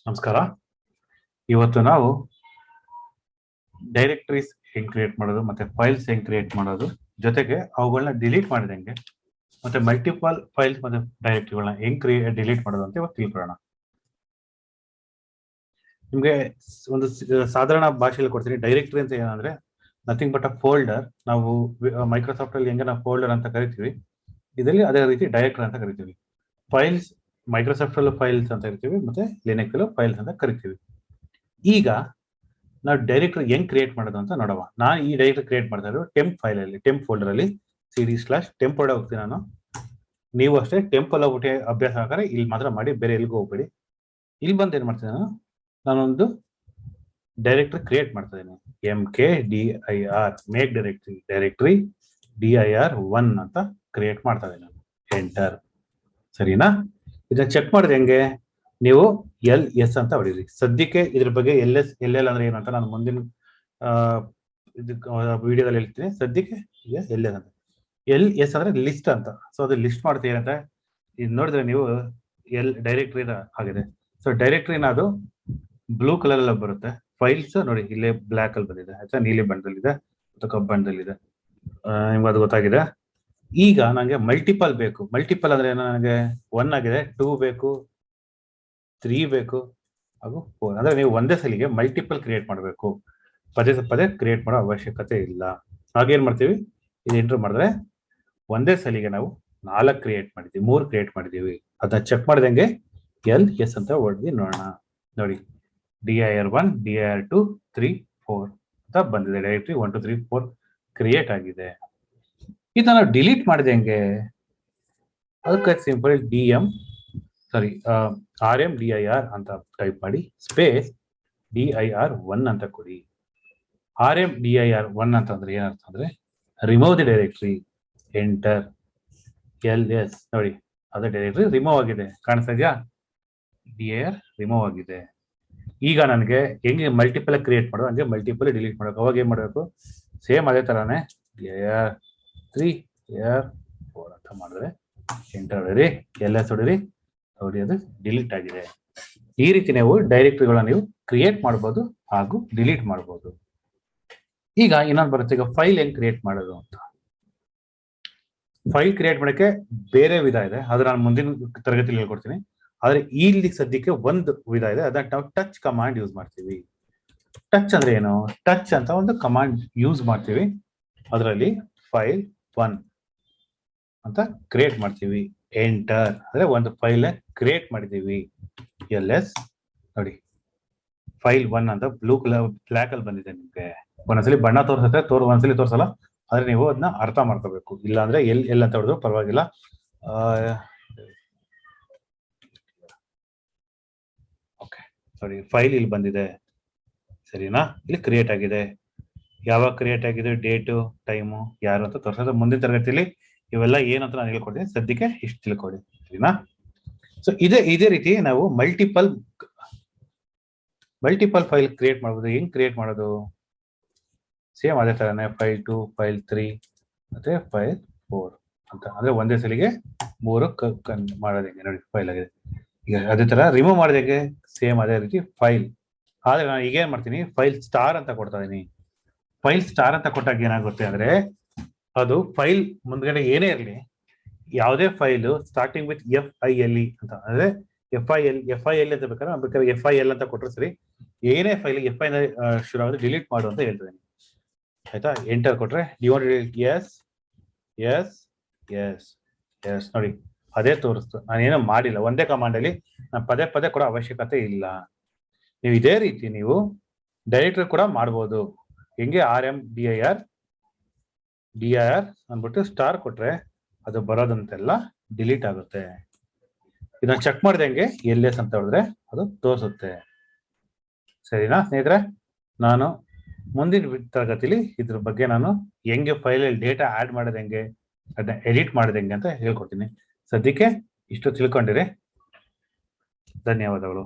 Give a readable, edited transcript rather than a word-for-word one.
ನಮಸ್ಕಾರ. ಇವತ್ತು ನಾವು ಡೈರೆಕ್ಟರೀಸ್ ಹೆಂಗ್ ಕ್ರಿಯೇಟ್ ಮಾಡೋದು ಮತ್ತೆ ಫೈಲ್ಸ್ ಹೆಂಗ್ ಕ್ರಿಯೇಟ್ ಮಾಡೋದು ಜೊತೆಗೆ ಅವುಗಳನ್ನ ಡಿಲೀಟ್ ಮಾಡಿದಂಗೆ ಮತ್ತೆ ಮಲ್ಟಿಪಲ್ ಫೈಲ್ಸ್ ಮತ್ತೆ ಡೈರೆಕ್ಟರಿಗಳನ್ನ ಹೆಂಗ್ ಡಿಲೀಟ್ ಮಾಡೋದು ಅಂತ ಇವತ್ತು ತಿಳ್ಕೊಳ್ಳೋಣ. ನಿಮ್ಗೆ ಒಂದು ಸಾಧಾರಣ ಭಾಷೆಯಲ್ಲಿ ಕೊಡ್ತೀನಿ. ಡೈರೆಕ್ಟರಿ ಅಂತ ಏನಂದ್ರೆ ನಥಿಂಗ್ ಬಟ್ ಅ ಫೋಲ್ಡರ್. ನಾವು ಮೈಕ್ರೋಸಾಫ್ಟ್ ಅಲ್ಲಿ ಹೆಂಗೆ ನಾವು ಫೋಲ್ಡರ್ ಅಂತ ಕರಿತೀವಿ, ಇದರಲ್ಲಿ ಅದೇ ರೀತಿ ಡೈರೆಕ್ಟರಿ ಅಂತ ಕರಿತೀವಿ. ಫೈಲ್ಸ್ ಮೈಕ್ರೋಸಾಫ್ಟ್ ಅಲ್ಲೂ ಫೈಲ್ಸ್ ಅಂತ ಕರಿತೀವಿ, ಮತ್ತೆ ಲಿನಕ್ಸ್ ಅಲ್ಲೂ ಫೈಲ್ಸ್ ಅಂತ ಕರಿತೀವಿ. ಈಗ ನಾವು ಡೈರೆಕ್ಟರಿ ಹೆಂಗ್ ಕ್ರಿಯೇಟ್ ಮಾಡೋದು ಅಂತ ನೋಡೋಣ. ನಾನು ಈ ಡೈರೆಕ್ಟರಿ ಕ್ರಿಯೇಟ್ ಮಾಡ್ತಾ ಇರೋದು ಟೆಂಪ್ ಫೈಲ್ ಅಲ್ಲಿ, ಟೆಂಪ್ ಫೋಲ್ಡರ್ ಅಲ್ಲಿ cd/temp ಒಳಗೆ ಹೋಗ್ತೀನಿ ನಾನು. ನೀವು ಅಷ್ಟೇ ಟೆಂಪ್ ಅಲ್ಲಿ ಹೋಗ್ಬಿಟ್ಟು ಅಭ್ಯಾಸ ಆಗಾರೆ ಇಲ್ಲಿ ಮಾತ್ರ ಮಾಡಿ, ಬೇರೆ ಎಲ್ಲಿಗೂ ಹೋಗ್ಬೇಡಿ. ಇಲ್ಲಿ ಬಂದು ಏನ್ ಮಾಡ್ತೀನಿ ನಾನೊಂದು ಡೈರೆಕ್ಟರಿ ಕ್ರಿಯೇಟ್ ಮಾಡ್ತಾ ಇದ್ದೀನಿ. mkdir ಮೇಕ್ ಡೈರೆಕ್ಟರಿ dir1 ಅಂತ ಕ್ರಿಯೇಟ್ ಮಾಡ್ತಾ ಇದ್ದೀನಿ ನಾನು. ಎಂಟರ್. ಸರಿನಾ? ಇದನ್ನ ಚೆಕ್ ಮಾಡಿದ್ರೆ ಹೆಂಗೆ, ನೀವು LS ಅಂತ ಹೊಡೀರಿ. ಸದ್ಯಕ್ಕೆ ಇದ್ರ ಬಗ್ಗೆ LL ಅಂದ್ರೆ ಏನು ಅಂತ ನಾನು ಮುಂದಿನ ವಿಡಿಯೋದಲ್ಲಿ ಹೇಳ್ತೀನಿ. ಸದ್ಯಕ್ಕೆ LS ಅಂತ, LS ಅಂದ್ರೆ ಲಿಸ್ಟ್ ಅಂತ. ಸೊ ಅದು ಲಿಸ್ಟ್ ಮಾಡ್ತೀವಿ ಅಂತ ಇದು ನೋಡಿದ್ರೆ ನೀವು ಡೈರೆಕ್ಟರಿ ಆಗಿದೆ. ಸೊ ಡೈರೆಕ್ಟರಿನ ಅದು ಬ್ಲೂ ಕಲರ್ ಅಲ್ಲಿ ಬರುತ್ತೆ. ಫೈಲ್ಸ್ ನೋಡಿ ಇಲ್ಲೇ ಬ್ಲಾಕ್ ಅಲ್ಲಿ ಬಂದಿದೆ, ಆಯ್ತಾ, ನೀಲಿ ಬಣ್ಣದಲ್ಲಿದೆ ಮತ್ತು ಕಪ್ಪು ಬಣ್ಣದಲ್ಲಿದೆ. ನಿಮ್ಗೆ ಅದು ಗೊತ್ತಾಗಿದೆ. ಈಗ ನನಗೆ ಮಲ್ಟಿಪಲ್ ಬೇಕು. ಮಲ್ಟಿಪಲ್ ಅಂದ್ರೆ ನನಗೆ 1 ಆಗಿದೆ, 2 ಬೇಕು, 3 ಬೇಕು, ಹಾಗೂ 4. ಅಂದ್ರೆ ನೀವು ಒಂದೇ ಸಲಿಗೆ ಮಲ್ಟಿಪಲ್ ಕ್ರಿಯೇಟ್ ಮಾಡಬೇಕು. ಪದೇ ಪದೇ ಕ್ರಿಯೇಟ್ ಮಾಡೋ ಅವಶ್ಯಕತೆ ಇಲ್ಲ. ಹಾಗೇನ್ ಮಾಡ್ತೀವಿ, ಇದು ಎಂಟರ್ ಮಾಡಿದ್ರೆ ಒಂದೇ ಸಲಿಗೆ ನಾವು 4 ಕ್ರಿಯೇಟ್ ಮಾಡಿದ್ವಿ, 3 ಕ್ರಿಯೇಟ್ ಮಾಡಿದೀವಿ. ಅದನ್ನ ಚೆಕ್ ಮಾಡಿದಂಗೆ LS ಅಂತ ಹೊಡೆದು ನೋಡೋಣ. ನೋಡಿ dir1 dir2 3 4 ಅಂತ ಬಂದಿದೆ. ಡೈರೆಕ್ಟರಿ 1 2 3 4 ಕ್ರಿಯೇಟ್ ಆಗಿದೆ. ಇದನ್ನ ಡಿಲೀಟ್ ಮಾಡಿದೆ ಹೆಂಗೆ, ಅದಕ್ಕೆ ಸಿಂಪಲ್ rmdir ಅಂತ ಟೈಪ್ ಮಾಡಿ ಸ್ಪೇಸ್ dir1 ಅಂತ ಕೊಡಿ. rmdir1 ಅಂತಂದ್ರೆ ಏನರ್ಥ ಅಂದ್ರೆ remove the directory. Enter. LS ನೋಡಿ ಅದೇ ಡೈರೆಕ್ಟರಿ ರಿಮೂವ್ ಆಗಿದೆ, ಕಾಣಿಸ್ತಾ ಇದೆಯಾ? dir ರಿಮೂವ್ ಆಗಿದೆ. ಈಗ ನನಗೆ ಹೆಂಗೆ ಮಲ್ಟಿಪಲ್ ಕ್ರಿಯೇಟ್ ಮಾಡೋದು ಹಂಗೆ ಮಲ್ಟಿಪಲ್ ಡಿಲೀಟ್ ಮಾಡಬೇಕು. ಅವಾಗ ಏನ್ ಮಾಡಬೇಕು, ಸೇಮ್ ಅದೇ ತರಾನೇ dir3 dir4 ಅಂತ ಮಾಡಿದ್ರೆ ಎಂಟರ್ ಹೊಡಿರಿ, LS ಹೊಡಿರಿ, ನೋಡಿ ಅದು ಡಿಲೀಟ್ ಆಗಿದೆ. ಈ ರೀತಿ ನೀವು ಡೈರೆಕ್ಟರಿಗಳನ್ನ ನೀವು ಕ್ರಿಯೇಟ್ ಮಾಡಬಹುದು ಹಾಗೂ ಡಿಲೀಟ್ ಮಾಡಬಹುದು. ಈಗ ಇನ್ನೊಂದು ಬರುತ್ತೆ, ಈಗ ಫೈಲ್ ಹೆಂಗ್ ಕ್ರಿಯೇಟ್ ಮಾಡೋದು ಅಂತ. ಫೈಲ್ ಕ್ರಿಯೇಟ್ ಮಾಡಕ್ಕೆ ಬೇರೆ ವಿಧ ಇದೆ, ಅದು ನಾನು ಮುಂದಿನ ತರಗತಿಯಲ್ಲಿ ಹೇಳ್ಕೊಡ್ತೀನಿ. ಆದ್ರೆ ಇಲ್ಲಿ ಸದ್ಯಕ್ಕೆ ಒಂದು ವಿಧ ಇದೆ, ಅದನ್ನ ನಾವು ಟಚ್ ಕಮಾಂಡ್ ಯೂಸ್ ಮಾಡ್ತೀವಿ. ಟಚ್ ಅಂದ್ರೆ ಏನು, ಟಚ್ ಅಂತ ಒಂದು ಕಮಾಂಡ್ ಯೂಸ್ ಮಾಡ್ತೀವಿ. ಅದರಲ್ಲಿ ಫೈಲ್ 1 ಅಂತ ಕ್ರಿಯೇಟ್ ಮಾಡ್ತೀವಿ. ಎಂಟರ್ ಅಂದ್ರೆ ಒಂದು ಫೈಲ್ ಕ್ರಿಯೇಟ್ ಮಾಡಿದೀವಿ. LS ನೋಡಿ ಫೈಲ್ 1 ಅಂತ ಬ್ಲೂ ಕಲರ್ ಬ್ಲಾಕ್ ಅಲ್ಲಿ ಬಂದಿದೆ. ನಿಮ್ಗೆ ಒಂದೊಂದ್ಸಲಿ ಬಣ್ಣ ತೋರಿಸುತ್ತೆ, ಒಂದ್ಸಲಿ ತೋರಿಸಲ್ಲ. ಆದ್ರೆ ನೀವು ಅದನ್ನ ಅರ್ಥ ಮಾಡ್ಕೋಬೇಕು. ಇಲ್ಲ ಅಂದ್ರೆ ಎಲ್ ಅಂತ ಹೊಡೆದ್ರು ಪರವಾಗಿಲ್ಲ. ಓಕೆ, ಸಾರಿ, ಫೈಲ್ ಇಲ್ಲಿ ಬಂದಿದೆ. ಸರಿನಾ? ಇಲ್ಲಿ ಕ್ರಿಯೇಟ್ ಆಗಿದೆ. ಯಾವಾಗ ಕ್ರಿಯೇಟ್ ಆಗಿದೆ, ಡೇಟು, ಟೈಮು, ಯಾರು ಅಂತ ತೋರಿಸೋದು. ಮುಂದಿನ ತರಗತಿಯಲ್ಲಿ ಇವೆಲ್ಲ ಏನಂತ ನಾನು ಹೇಳ್ಕೊಡ್ತೀನಿ. ಸದ್ಯಕ್ಕೆ ಇಷ್ಟು ತಿಳ್ಕೊಳ್ಳಿ. ಸರಿನಾ? ಸೊ ಇದೇ ರೀತಿ ನಾವು ಮಲ್ಟಿಪಲ್ ಫೈಲ್ ಕ್ರಿಯೇಟ್ ಮಾಡ್ಬೋದು. ಹೆಂಗ್ ಕ್ರಿಯೇಟ್ ಮಾಡೋದು, ಸೇಮ್ ಅದೇ ತರನೇ ಫೈಲ್ 2 ಫೈಲ್ 3 ಮತ್ತೆ ಫೈಲ್ 4 ಅಂತ, ಅಂದ್ರೆ ಒಂದೇ ಸಲಿಗೆ 3 ಮಾಡೋದು. ಹೆಂಗೆ ನೋಡಿ, ಫೈಲ್ ಆಗಿದೆ. ಈಗ ಅದೇ ತರ ರಿಮೂವ್ ಮಾಡಿದಾಗೆ ಸೇಮ್ ಅದೇ ರೀತಿ ಫೈಲ್. ಆದ್ರೆ ನಾನು ಈಗ ಏನ್ ಮಾಡ್ತೀನಿ, ಫೈಲ್ ಸ್ಟಾರ್ ಅಂತ ಕೊಡ್ತಾ ಇದೀನಿ. ಫೈಲ್ ಸ್ಟಾರ್ ಅಂತ ಕೊಟ್ಟಾಗ ಏನಾಗುತ್ತೆ ಅಂದ್ರೆ, ಅದು ಫೈಲ್ ಮುಂದ್ಗಡೆ ಏನೇ ಇರಲಿ, ಯಾವುದೇ ಫೈಲು ಸ್ಟಾರ್ಟಿಂಗ್ ವಿತ್ FILE ಅಂತ ಅಂದ್ರೆ FIL ಅಂತ ಬೇಕಾದ್ರೆ FIL ಅಂತ ಕೊಟ್ಟರು ಸರಿ. ಏನೇ ಫೈಲ್ FI ಶುರು ಆದ್ರೆ ಡಿಲೀಟ್ ಮಾಡು ಅಂತ ಹೇಳ್ತೇನೆ, ಆಯ್ತಾ? ಎಂಟರ್ ಕೊಟ್ರೆ ಎಸ್ ನೋಡಿ ಅದೇ ತೋರಿಸ್ತು. ನಾನೇನೋ ಮಾಡಿಲ್ಲ, ಒಂದೇ ಕಮಾಂಡ್ ಅಲ್ಲಿ ನಾನು ಪದೇ ಪದೇ ಕೊಡೋ ಅವಶ್ಯಕತೆ ಇಲ್ಲ. ನೀವು ಇದೇ ರೀತಿ ನೀವು ಡೈರೆಕ್ಟರಿ ಕೂಡ ಮಾಡ್ಬೋದು. ಹೆಂಗೆ rmdir ಅಂದ್ಬಿಟ್ಟು ಸ್ಟಾರ್ ಕೊಟ್ರೆ ಅದು ಬರೋದಂತೆಲ್ಲ ಡಿಲೀಟ್ ಆಗುತ್ತೆ. ಇದನ್ನ ಚೆಕ್ ಮಾಡಿದಂಗೆ LS ಅಂತ ಹೇಳಿದ್ರೆ ಅದು ತೋರಿಸುತ್ತೆ. ಸರಿನಾ ಸ್ನೇಹಿತರೆ? ನಾನು ಮುಂದಿನ ತರಗತಿಲಿ ಇದ್ರ ಬಗ್ಗೆ ನಾನು ಹೆಂಗೆ ಫೈಲಲ್ಲಿ ಡೇಟಾ ಆಡ್ ಮಾಡೋದು ಹೆಂಗೆ, ಅದನ್ನ ಎಡಿಟ್ ಮಾಡೋದು ಹೆಂಗೆ ಅಂತ ಹೇಳ್ಕೊಡ್ತೀನಿ. ಸದ್ಯಕ್ಕೆ ಇಷ್ಟು ತಿಳ್ಕೊಂಡಿರಿ. ಧನ್ಯವಾದಗಳು.